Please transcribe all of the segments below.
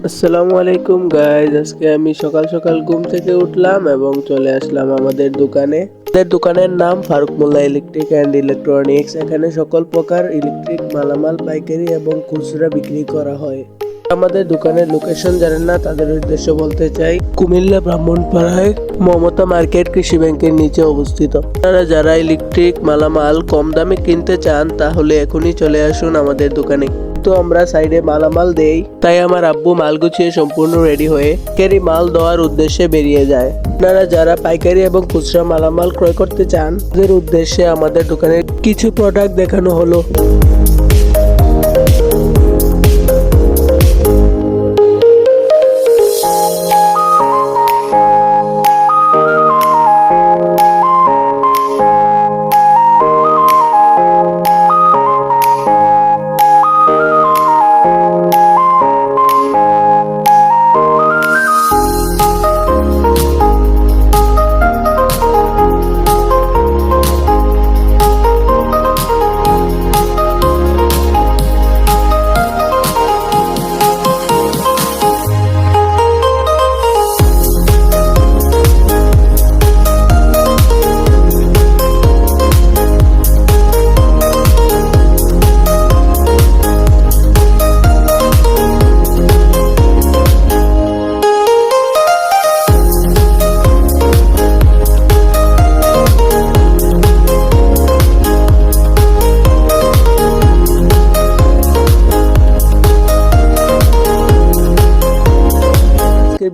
আসসালামু আলাইকুম গাইজ, আজকে আমি সকাল সকাল ঘুম থেকে উঠলাম এবং চলে আসলাম আমাদের দোকানে। আমাদের দোকানের নাম ফারুক মোল্লা ইলেকট্রিক অ্যান্ড ইলেকট্রনিক্স। এখানে সকল প্রকার ইলেকট্রিক মালামাল পাইকারি এবং খুচরা বিক্রি করা হয়। আমাদের দোকানের লোকেশন জানেন না, তাদের উদ্দেশ্য বলতে চাই, কুমিল্লা ব্রাহ্মণপাড়ায় মমতা মার্কেট কৃষি ব্যাংকের নিচে অবস্থিত। আপনারা যারা ইলেকট্রিক মালামাল কম দামে কিনতে চান তাহলে এখনই চলে আসুন আমাদের দোকানে। তো আমরা সাইডে মালামাল দেই, তাই আমার আব্বু মাল গুছিয়ে সম্পূর্ণ রেডি হয়ে পাইকারি মাল দেওয়ার উদ্দেশ্যে বেরিয়ে যায়। আপনারা যারা পাইকারি এবং খুচরা মালামাল ক্রয় করতে চান তাদের উদ্দেশ্যে আমাদের দোকানের কিছু প্রোডাক্ট দেখানো হলো।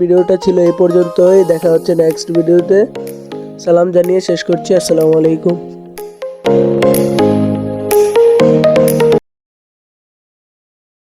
ভিডিওটা ছিল এই পর্যন্তই, দেখা হচ্ছে নেক্সট ভিডিওতে। সালাম জানিয়ে শেষ করছি, আসসালামু আলাইকুম।